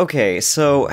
Okay, so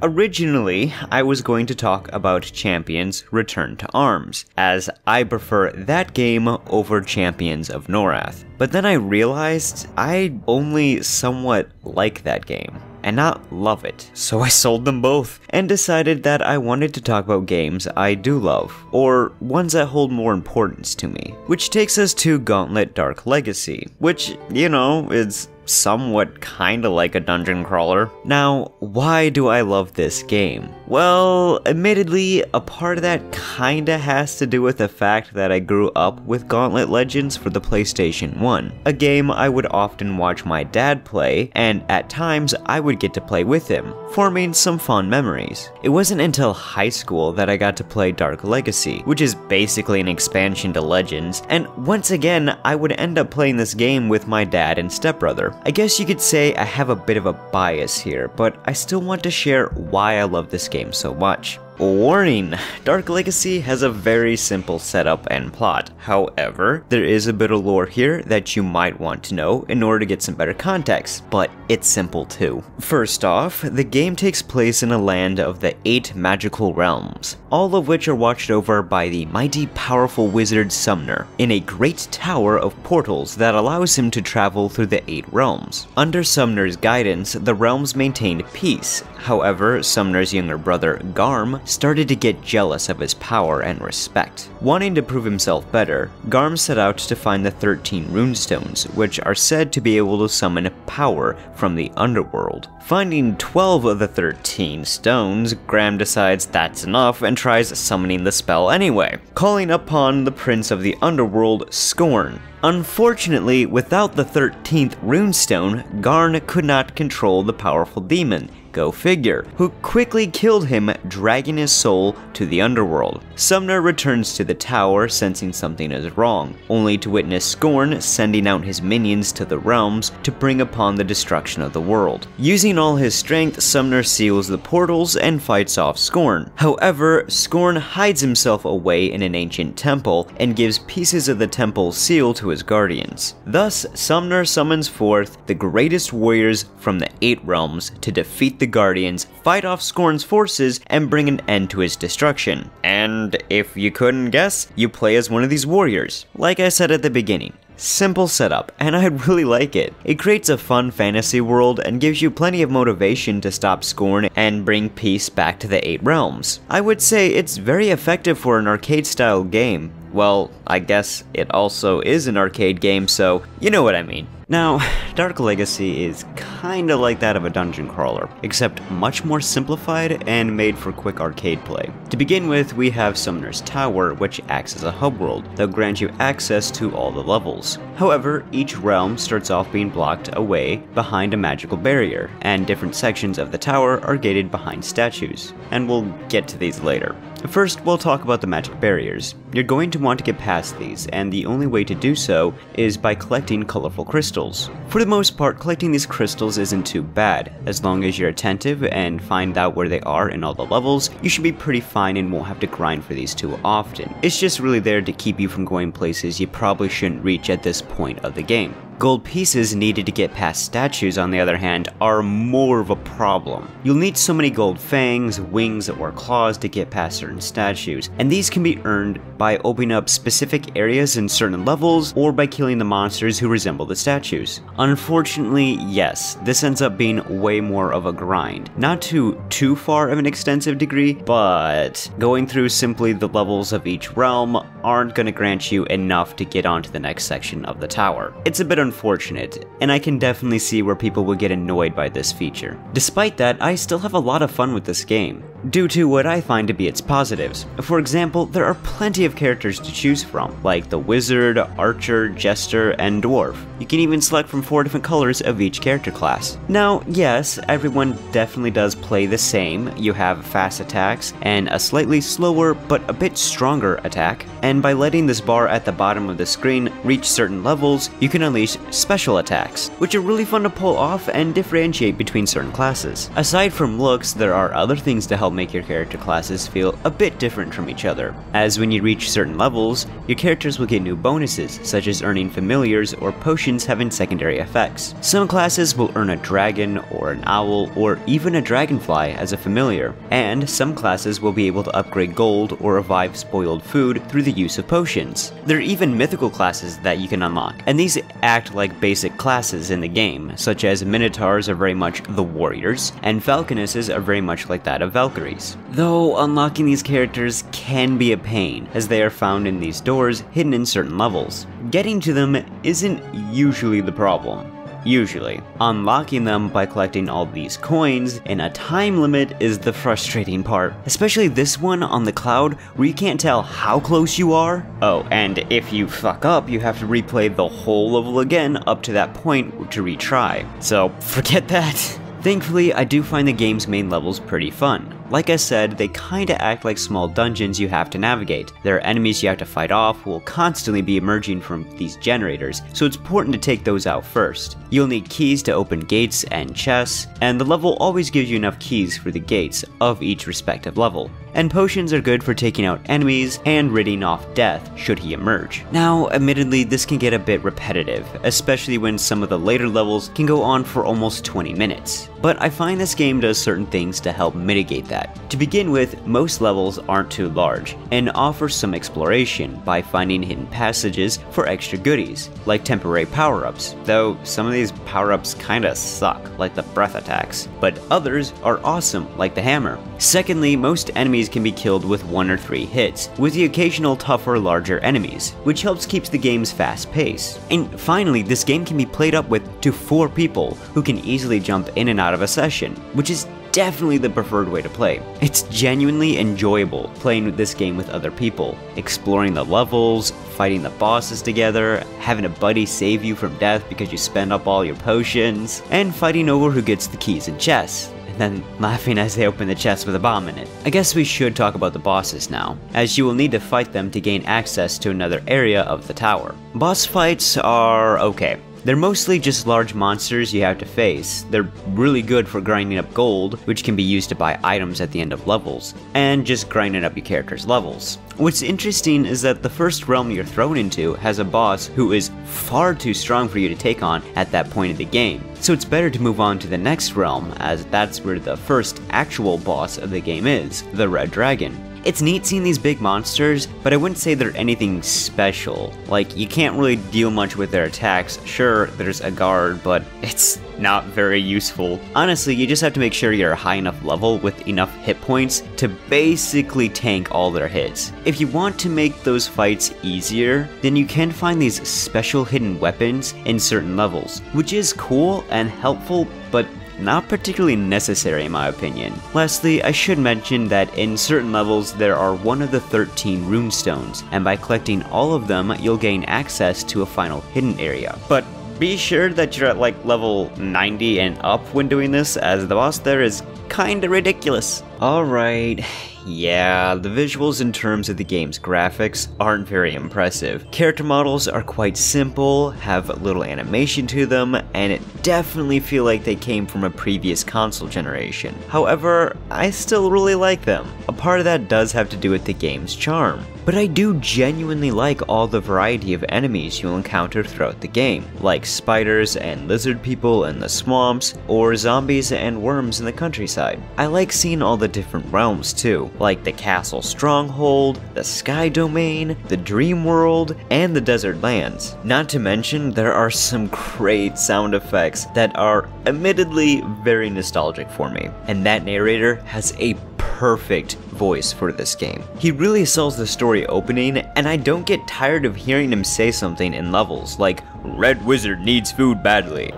originally I was going to talk about Champions Return to Arms, as I prefer that game over Champions of Norath. But then I realized I only somewhat like that game, and not love it. So I sold them both, and decided that I wanted to talk about games I do love, or ones that hold more importance to me. Which takes us to Gauntlet Dark Legacy, which, you know, is somewhat kinda like a dungeon crawler. Now, why do I love this game? Well, admittedly, a part of that kinda has to do with the fact that I grew up with Gauntlet Legends for the PlayStation 1, a game I would often watch my dad play, and at times I would get to play with him, forming some fond memories. It wasn't until high school that I got to play Dark Legacy, which is basically an expansion to Legends, and once again, I would end up playing this game with my dad and stepbrother. I guess you could say I have a bit of a bias here, but I still want to share why I love this game so much. Warning! Dark Legacy has a very simple setup and plot. However, there is a bit of lore here that you might want to know in order to get some better context, but it's simple too. First off, the game takes place in a land of the 8 magical realms, all of which are watched over by the mighty powerful wizard Sumner, in a great tower of portals that allows him to travel through the 8 realms. Under Sumner's guidance, the realms maintained peace. However, Sumner's younger brother, Garm, started to get jealous of his power and respect. Wanting to prove himself better, Garm set out to find the 13 runestones, which are said to be able to summon power from the underworld. Finding 12 of the 13 stones, Graham decides that's enough and tries summoning the spell anyway, calling upon the prince of the underworld, Scorn. Unfortunately, without the 13th runestone, Garn could not control the powerful demon, go figure, who quickly killed him, dragging his soul to the underworld. Sumner returns to the tower, sensing something is wrong, only to witness Scorn sending out his minions to the realms to bring upon the destruction of the world. Using all his strength, Sumner seals the portals and fights off Scorn. However, Scorn hides himself away in an ancient temple and gives pieces of the temple's seal to his guardians. Thus, Sumner summons forth the greatest warriors from the 8 realms to defeat the guardians, fight off Scorn's forces, and bring an end to his destruction. And if you couldn't guess, you play as one of these warriors. Like I said at the beginning, simple setup, and I really like it. It creates a fun fantasy world and gives you plenty of motivation to stop Scorn and bring peace back to the 8 realms. I would say it's very effective for an arcade-style game. Well, I guess it also is an arcade game, so you know what I mean. Now, Dark Legacy is kinda like that of a dungeon crawler, except much more simplified and made for quick arcade play. To begin with, we have Sumner's Tower, which acts as a hub world that will grant you access to all the levels. However, each realm starts off being blocked away behind a magical barrier, and different sections of the tower are gated behind statues, and we'll get to these later. First, we'll talk about the magic barriers. You're going to want to get past these, and the only way to do so is by collecting colorful crystals. For the most part, collecting these crystals isn't too bad. As long as you're attentive and find out where they are in all the levels, you should be pretty fine and won't have to grind for these too often. It's just really there to keep you from going places you probably shouldn't reach at this point of the game. Gold pieces needed to get past statues, on the other hand, are more of a problem. You'll need so many gold fangs, wings, or claws to get past certain statues, and these can be earned by opening up specific areas in certain levels or by killing the monsters who resemble the statues. Unfortunately, yes, this ends up being way more of a grind. Not to too far of an extensive degree, but going through simply the levels of each realm aren't going to grant you enough to get onto the next section of the tower. It's a bit unfortunate, and I can definitely see where people would get annoyed by this feature. Despite that, I still have a lot of fun with this game, due to what I find to be its positives. For example, there are plenty of characters to choose from, like the wizard, archer, jester, and dwarf. You can even select from 4 different colors of each character class. Now, yes, everyone definitely does play the same. You have fast attacks and a slightly slower but a bit stronger attack, and by letting this bar at the bottom of the screen reach certain levels, you can unleash special attacks, which are really fun to pull off and differentiate between certain classes. Aside from looks, there are other things to help make your character classes feel a bit different from each other, as when you reach certain levels, your characters will get new bonuses, such as earning familiars or potions having secondary effects. Some classes will earn a dragon or an owl or even a dragonfly as a familiar, and some classes will be able to upgrade gold or revive spoiled food through the use of potions. There are even mythical classes that you can unlock, and these act like basic classes in the game, such as Minotaurs are very much the warriors, and Falconesses are very much like that of Valkyries. Though unlocking these characters can be a pain, as they are found in these doors hidden in certain levels. Getting to them isn't usually the problem. Usually. Unlocking them by collecting all these coins in a time limit is the frustrating part, especially this one on the cloud where you can't tell how close you are. Oh, and if you fuck up, you have to replay the whole level again up to that point to retry. So forget that. Thankfully, I do find the game's main levels pretty fun. Like I said, they kinda act like small dungeons you have to navigate. There are enemies you have to fight off who will constantly be emerging from these generators, so it's important to take those out first. You'll need keys to open gates and chests, and the level always gives you enough keys for the gates of each respective level. And potions are good for taking out enemies and ridding off death should he emerge. Now, admittedly, this can get a bit repetitive, especially when some of the later levels can go on for almost 20 minutes. But I find this game does certain things to help mitigate that. To begin with, most levels aren't too large, and offer some exploration by finding hidden passages for extra goodies, like temporary power-ups, though some of these power-ups kinda suck, like the breath attacks, but others are awesome, like the hammer. Secondly, most enemies can be killed with 1 or 3 hits, with the occasional tougher, larger enemies, which helps keep the game's fast pace. And finally, this game can be played up with to 4 people, who can easily jump in and out of a session, which is definitely the preferred way to play. It's genuinely enjoyable playing with this game with other people, exploring the levels, fighting the bosses together, having a buddy save you from death because you spend up all your potions, and fighting over who gets the keys and chests, and then laughing as they open the chest with a bomb in it. I guess we should talk about the bosses now, as you will need to fight them to gain access to another area of the tower. Boss fights are okay. They're mostly just large monsters you have to face. They're really good for grinding up gold, which can be used to buy items at the end of levels, and just grinding up your character's levels. What's interesting is that the first realm you're thrown into has a boss who is far too strong for you to take on at that point of the game. So it's better to move on to the next realm, as that's where the first actual boss of the game is, the Red Dragon. It's neat seeing these big monsters, but I wouldn't say they're anything special. Like, you can't really deal much with their attacks. Sure, there's a guard, but it's not very useful. Honestly, you just have to make sure you're a high enough level with enough hit points to basically tank all their hits. If you want to make those fights easier, then you can find these special hidden weapons in certain levels, which is cool and helpful, but not particularly necessary in my opinion. Lastly, I should mention that in certain levels there are one of the 13 runestones, and by collecting all of them, you'll gain access to a final hidden area. But be sure that you're at like level 90 and up when doing this, as the boss there is kinda ridiculous. Alright. Yeah, the visuals in terms of the game's graphics aren't very impressive. Character models are quite simple, have little animation to them, and it definitely feel like they came from a previous console generation. However, I still really like them. A part of that does have to do with the game's charm. But I do genuinely like all the variety of enemies you'll encounter throughout the game, like spiders and lizard people in the swamps, or zombies and worms in the countryside. I like seeing all the different realms too, like the castle stronghold, the sky domain, the dream world, and the desert lands. Not to mention, there are some great sound effects that are admittedly very nostalgic for me, and that narrator has a perfect voice for this game. He really sells the story opening, and I don't get tired of hearing him say something in levels like, "Red Wizard needs food badly."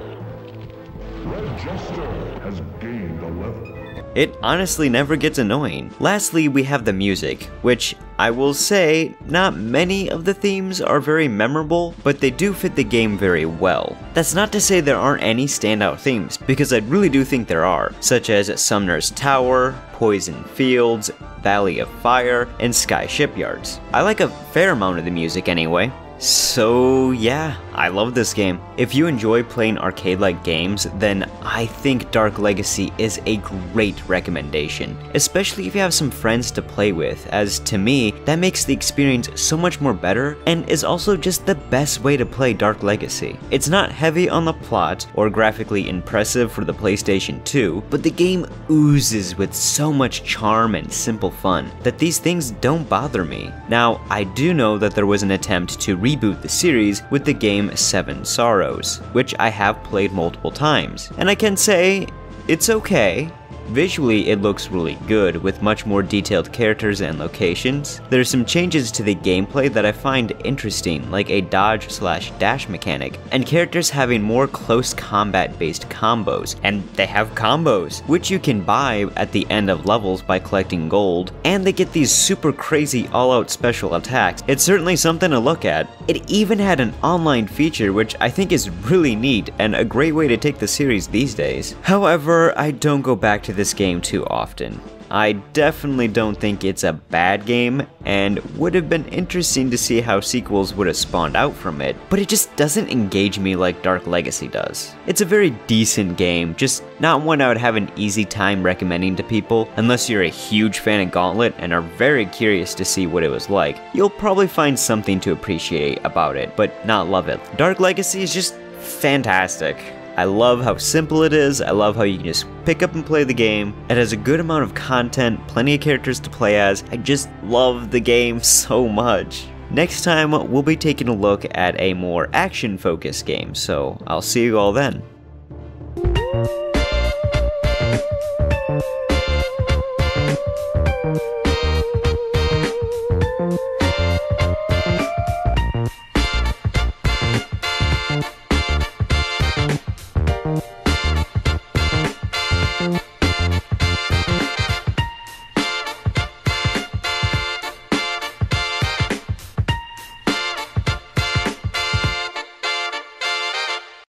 Red Jester has gained a level. It honestly never gets annoying. Lastly, we have the music, which I will say, not many of the themes are very memorable, but they do fit the game very well. That's not to say there aren't any standout themes, because I really do think there are, such as Sumner's Tower, Poison Fields, Valley of Fire, and Sky Shipyards. I like a fair amount of the music anyway. So yeah, I love this game. If you enjoy playing arcade-like games, then I think Dark Legacy is a great recommendation, especially if you have some friends to play with, as to me, that makes the experience so much more better and is also just the best way to play Dark Legacy. It's not heavy on the plot or graphically impressive for the PlayStation 2, but the game oozes with so much charm and simple fun that these things don't bother me. Now, I do know that there was an attempt to reboot the series with the game Seven Sorrows, which I have played multiple times, and I can say it's okay. Visually, it looks really good, with much more detailed characters and locations. There's some changes to the gameplay that I find interesting, like a dodge/dash mechanic, and characters having more close combat-based combos, and they have combos, which you can buy at the end of levels by collecting gold, and they get these super crazy all-out special attacks. It's certainly something to look at. It even had an online feature, which I think is really neat, and a great way to take the series these days. However, I don't go back to this game too often. I definitely don't think it's a bad game, and would have been interesting to see how sequels would have spawned out from it, but it just doesn't engage me like Dark Legacy does. It's a very decent game, just not one I would have an easy time recommending to people, unless you're a huge fan of Gauntlet and are very curious to see what it was like. You'll probably find something to appreciate about it, but not love it. Dark Legacy is just fantastic. I love how simple it is, I love how you can just pick up and play the game. It has a good amount of content, plenty of characters to play as. I just love the game so much. Next time, we'll be taking a look at a more action-focused game, so I'll see you all then.